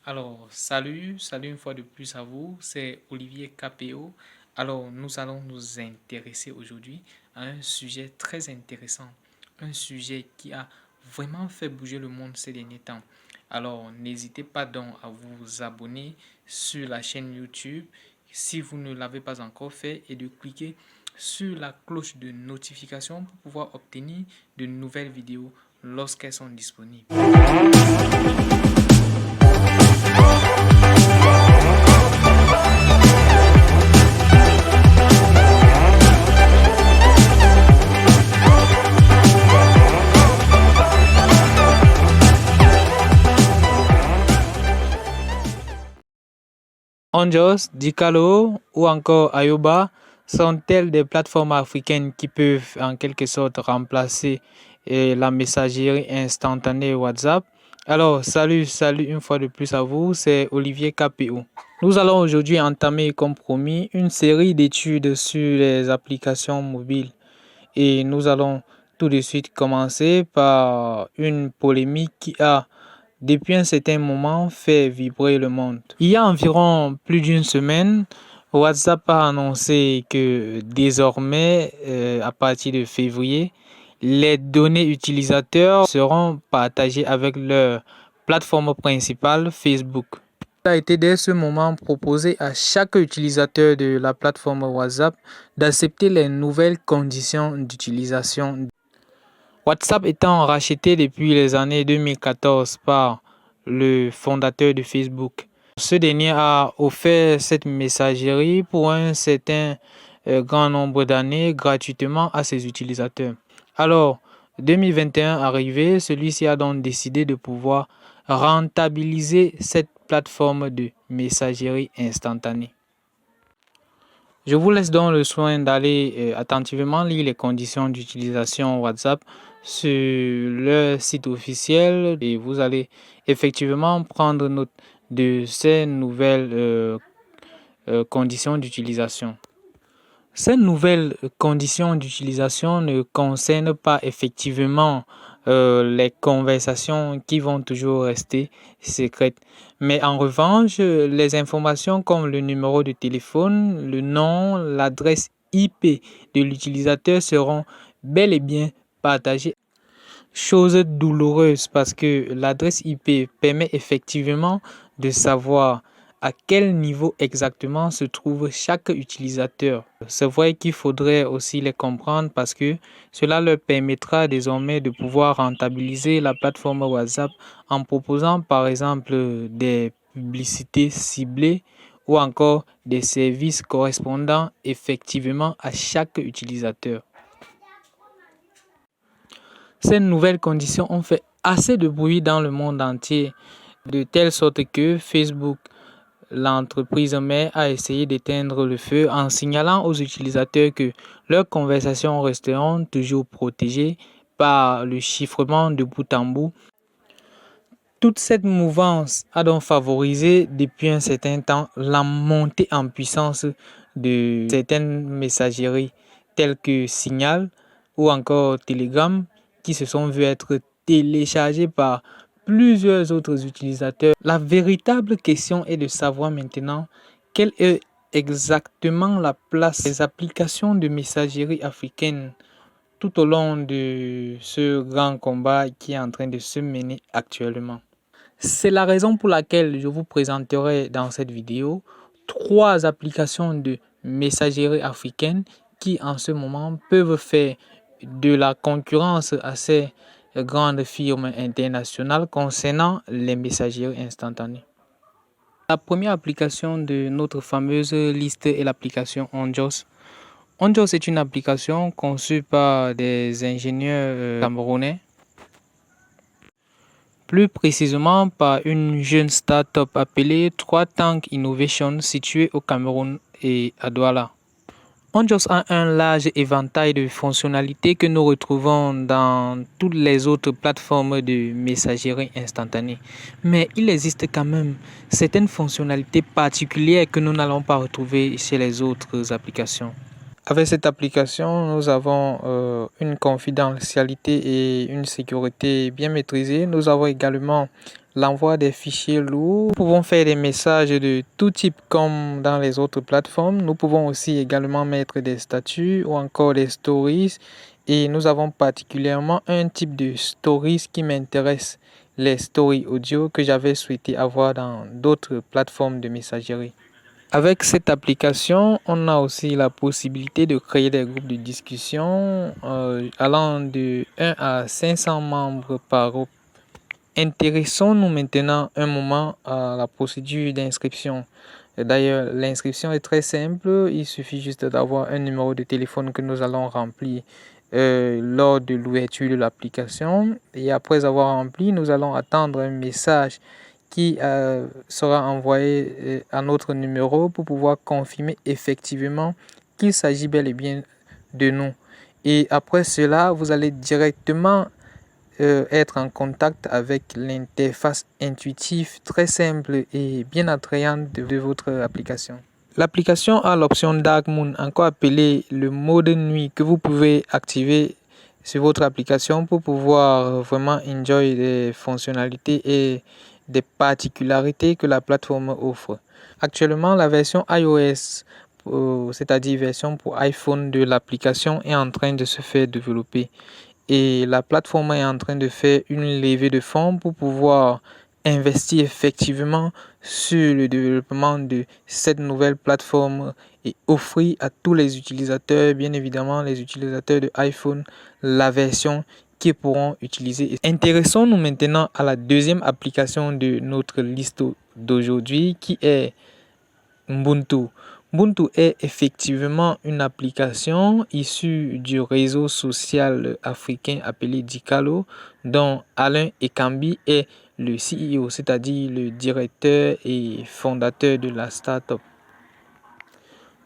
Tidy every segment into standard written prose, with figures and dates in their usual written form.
Alors, salut une fois de plus à vous, c'est Olivier KPO. Alors, nous allons nous intéresser aujourd'hui à un sujet très intéressant, un sujet qui a vraiment fait bouger le monde ces derniers temps. Alors, n'hésitez pas donc à vous abonner sur la chaîne YouTube si vous ne l'avez pas encore fait et de cliquer sur la cloche de notification pour pouvoir obtenir de nouvelles vidéos lorsqu'elles sont disponibles. Onjos, Dicalo ou encore Ayoba sont-elles des plateformes africaines qui peuvent en quelque sorte remplacer la messagerie instantanée WhatsApp? Alors, salut une fois de plus à vous, c'est Olivier KPO. Nous allons aujourd'hui entamer, comme promis, une série d'études sur les applications mobiles. Et nous allons tout de suite commencer par une polémique qui a depuis un certain moment fait vibrer le monde. Il y a environ plus d'une semaine, WhatsApp a annoncé que désormais, à partir de février, les données utilisateurs seront partagées avec leur plateforme principale, Facebook. Il a été dès ce moment proposé à chaque utilisateur de la plateforme WhatsApp d'accepter les nouvelles conditions d'utilisation. WhatsApp étant racheté depuis les années 2014 par le fondateur de Facebook. Ce dernier a offert cette messagerie pour un certain grand nombre d'années gratuitement à ses utilisateurs. Alors, 2021 arrivé, celui-ci a donc décidé de pouvoir rentabiliser cette plateforme de messagerie instantanée. Je vous laisse donc le soin d'aller attentivement lire les conditions d'utilisation WhatsApp sur leur site officiel et vous allez effectivement prendre note de ces nouvelles conditions d'utilisation. Ces nouvelles conditions d'utilisation ne concernent pas effectivement les conversations qui vont toujours rester secrètes. Mais en revanche, les informations comme le numéro de téléphone, le nom, l'adresse IP de l'utilisateur seront bel et bien partagées. Chose douloureuse parce que l'adresse IP permet effectivement de savoir à quel niveau exactement se trouve chaque utilisateur. C'est vrai qu'il faudrait aussi les comprendre parce que cela leur permettra désormais de pouvoir rentabiliser la plateforme WhatsApp en proposant par exemple des publicités ciblées ou encore des services correspondant effectivement à chaque utilisateur. Ces nouvelles conditions ont fait assez de bruit dans le monde entier, de telle sorte que Facebook, l'entreprise mère, a essayé d'éteindre le feu en signalant aux utilisateurs que leurs conversations resteront toujours protégées par le chiffrement de bout en bout. Toute cette mouvance a donc favorisé depuis un certain temps la montée en puissance de certaines messageries telles que Signal ou encore Telegram qui se sont vues être téléchargées par plusieurs autres utilisateurs. La véritable question est de savoir maintenant quelle est exactement la place des applications de messagerie africaines tout au long de ce grand combat qui est en train de se mener actuellement. C'est la raison pour laquelle je vous présenterai dans cette vidéo 3 applications de messagerie africaine qui en ce moment peuvent faire de la concurrence à ces grandes firmes internationales concernant les messageries instantanées. La première application de notre fameuse liste est l'application Onjos. Onjos est une application conçue par des ingénieurs camerounais, plus précisément par une jeune start-up appelée 3 Tank Innovation située au Cameroun et à Douala. Onjos a un large éventail de fonctionnalités que nous retrouvons dans toutes les autres plateformes de messagerie instantanée. Mais il existe quand même certaines fonctionnalités particulières que nous n'allons pas retrouver chez les autres applications. Avec cette application, nous avons une confidentialité et une sécurité bien maîtrisée. Nous avons également l'envoi des fichiers lourds. Nous pouvons faire des messages de tout type comme dans les autres plateformes. Nous pouvons aussi également mettre des statuts ou encore des stories. Et nous avons particulièrement un type de stories qui m'intéresse, les stories audio que j'avais souhaité avoir dans d'autres plateformes de messagerie. Avec cette application, on a aussi la possibilité de créer des groupes de discussion allant de 1 à 500 membres par groupe. Intéressons-nous maintenant un moment à la procédure d'inscription. D'ailleurs, l'inscription est très simple. Il suffit juste d'avoir un numéro de téléphone que nous allons remplir lors de l'ouverture de l'application. Et après avoir rempli, nous allons attendre un message qui sera envoyé à notre numéro pour pouvoir confirmer effectivement qu'il s'agit bel et bien de nous. Et après cela, vous allez directement être en contact avec l'interface intuitive très simple et bien attrayante de votre application. L'application a l'option Dark Moon, encore appelé le mode nuit, que vous pouvez activer sur votre application pour pouvoir vraiment enjoy des fonctionnalités et des particularités que la plateforme offre. Actuellement, la version iOS, c'est-à-dire version pour iPhone de l'application, est en train de se faire développer. Et la plateforme est en train de faire une levée de fonds pour pouvoir investir effectivement sur le développement de cette nouvelle plateforme et offrir à tous les utilisateurs, bien évidemment les utilisateurs de iPhone, la version qu'ils pourront utiliser. Intéressons-nous maintenant à la deuxième application de notre liste d'aujourd'hui qui est Ubuntu. Ubuntu est effectivement une application issue du réseau social africain appelé Dicalo, dont Alain Ekambi est le CEO, c'est-à-dire le directeur et fondateur de la startup.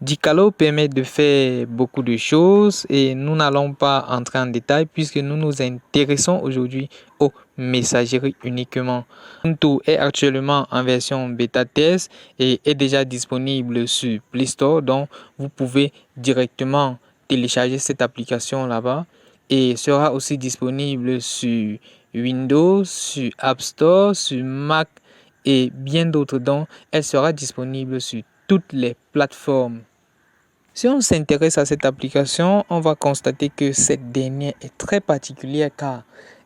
Dicalo permet de faire beaucoup de choses et nous n'allons pas entrer en détail puisque nous nous intéressons aujourd'hui aux messageries uniquement. Ubuntu est actuellement en version bêta test et est déjà disponible sur Play Store, donc vous pouvez directement télécharger cette application là-bas et sera aussi disponible sur Windows, sur App Store, sur Mac et bien d'autres, donc elle sera disponible sur toutes les plateformes. Si on s'intéresse à cette application, on va constater que cette dernière est très particulière car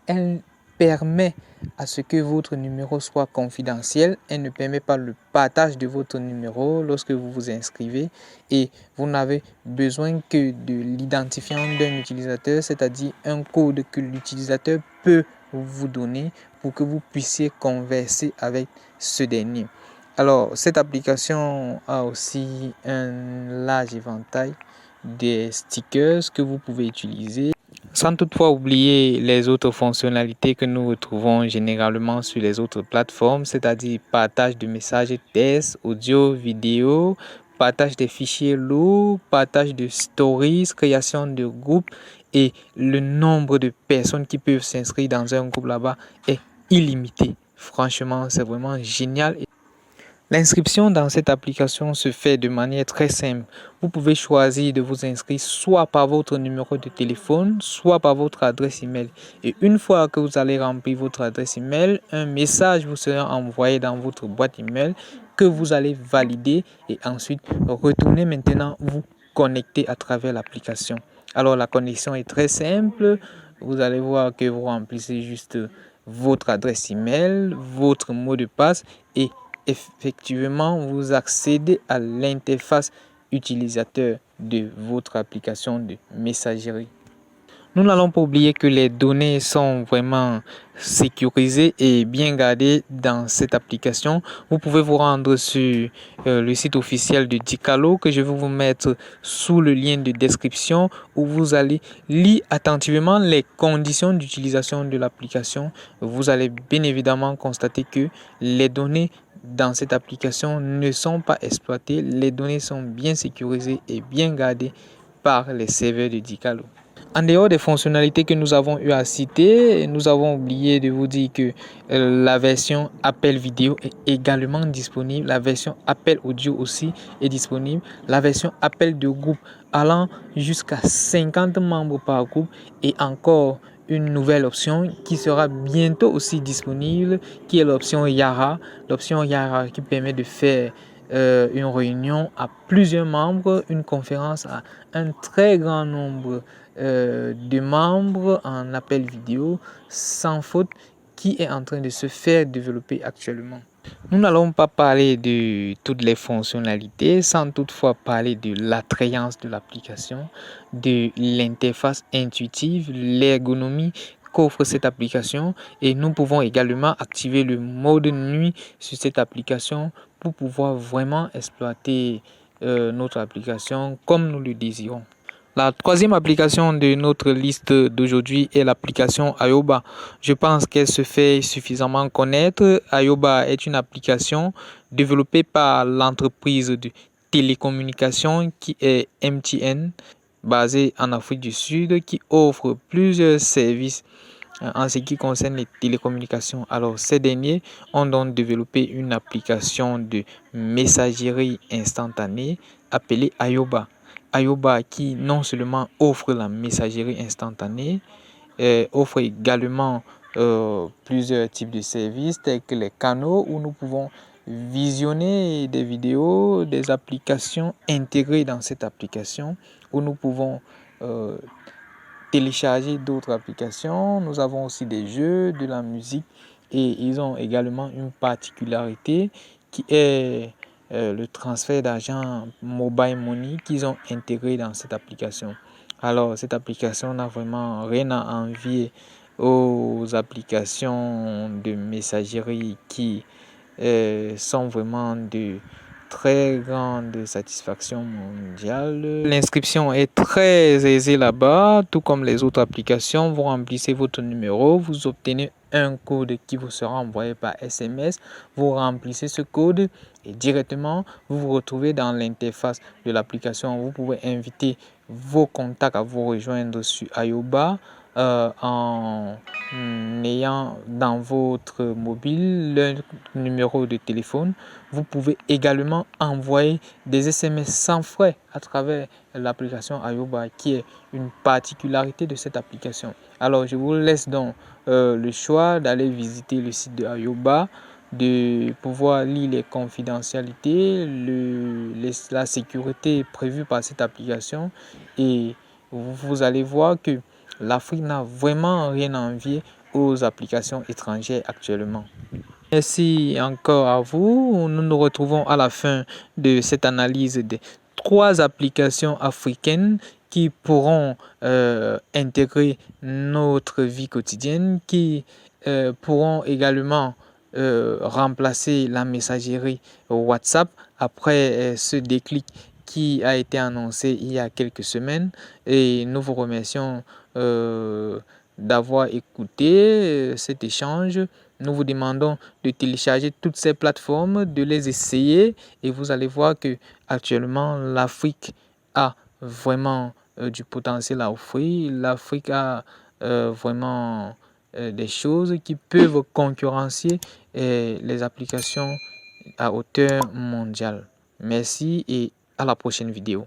elle permet à ce que votre numéro soit confidentiel. Elle ne permet pas le partage de votre numéro lorsque vous vous inscrivez et vous n'avez besoin que de l'identifiant d'un utilisateur, c'est-à-dire un code que l'utilisateur peut vous donner pour que vous puissiez converser avec ce dernier. Alors, cette application a aussi un large éventail de stickers que vous pouvez utiliser, sans toutefois oublier les autres fonctionnalités que nous retrouvons généralement sur les autres plateformes, c'est-à-dire partage de messages texte, audio, vidéo, partage des fichiers lourds, partage de stories, création de groupes et le nombre de personnes qui peuvent s'inscrire dans un groupe là-bas est illimité. Franchement, c'est vraiment génial. L'inscription dans cette application se fait de manière très simple. Vous pouvez choisir de vous inscrire soit par votre numéro de téléphone, soit par votre adresse email. Et une fois que vous allez remplir votre adresse email, un message vous sera envoyé dans votre boîte email que vous allez valider et ensuite retourner maintenant vous connecter à travers l'application. Alors la connexion est très simple. Vous allez voir que vous remplissez juste votre adresse email, votre mot de passe et effectivement, vous accédez à l'interface utilisateur de votre application de messagerie. Nous n'allons pas oublier que les données sont vraiment sécurisées et bien gardées dans cette application. Vous pouvez vous rendre sur le site officiel de Dicalo que je vais vous mettre sous le lien de description où vous allez lire attentivement les conditions d'utilisation de l'application. Vous allez bien évidemment constater que les données dans cette application ne sont pas exploitées. Les données sont bien sécurisées et bien gardées par les serveurs de Dicalo. En dehors des fonctionnalités que nous avons eu à citer, nous avons oublié de vous dire que la version appel vidéo est également disponible. La version appel audio aussi est disponible. La version appel de groupe allant jusqu'à 50 membres par groupe et encore une nouvelle option qui sera bientôt aussi disponible, qui est l'option Yara. L'option Yara qui permet de faire une réunion à plusieurs membres, une conférence à un très grand nombre de membres en appel vidéo sans faute, qui est en train de se faire développer actuellement. Nous n'allons pas parler de toutes les fonctionnalités sans toutefois parler de l'attrayance de l'application, de l'interface intuitive, l'ergonomie qu'offre cette application, et nous pouvons également activer le mode nuit sur cette application pour pouvoir vraiment exploiter notre application comme nous le désirons. La troisième application de notre liste d'aujourd'hui est l'application Ayoba. Je pense qu'elle se fait suffisamment connaître. Ayoba est une application développée par l'entreprise de télécommunication qui est MTN, basée en Afrique du Sud, qui offre plusieurs services en ce qui concerne les télécommunications. Alors, ces derniers ont donc développé une application de messagerie instantanée appelée Ayoba. Ayoba qui non seulement offre la messagerie instantanée, offre également plusieurs types de services tels que les canaux où nous pouvons visionner des vidéos, des applications intégrées dans cette application, où nous pouvons télécharger d'autres applications. Nous avons aussi des jeux, de la musique, et ils ont également une particularité qui est le transfert d'argent mobile money qu'ils ont intégré dans cette application. Alors, cette application n'a vraiment rien à envier aux applications de messagerie qui sont vraiment de très grande satisfaction mondiale. L'inscription est très aisée là-bas, tout comme les autres applications. Vous remplissez votre numéro, vous obtenez un code qui vous sera envoyé par SMS. Vous remplissez ce code et directement vous vous retrouvez dans l'interface de l'application. Vous pouvez inviter vos contacts à vous rejoindre sur Ayoba en ayant dans votre mobile leur numéro de téléphone. Vous pouvez également envoyer des SMS sans frais à travers l'application Ayoba, qui est une particularité de cette application. Alors, je vous laisse donc le choix d'aller visiter le site de Ayoba, de pouvoir lire les confidentialités, la sécurité prévue par cette application, et vous allez voir que l'Afrique n'a vraiment rien à envier aux applications étrangères actuellement. Merci encore à vous. Nous nous retrouvons à la fin de cette analyse des 3 applications africaines qui pourront intégrer notre vie quotidienne, qui pourront également remplacer la messagerie WhatsApp après ce déclic qui a été annoncé il y a quelques semaines. Et nous vous remercions d'avoir écouté cet échange. Nous vous demandons de télécharger toutes ces plateformes, de les essayer, et vous allez voir que actuellement l'Afrique a vraiment du potentiel à offrir. L'Afrique a vraiment des choses qui peuvent concurrencer les applications à hauteur mondiale. Merci et à la prochaine vidéo.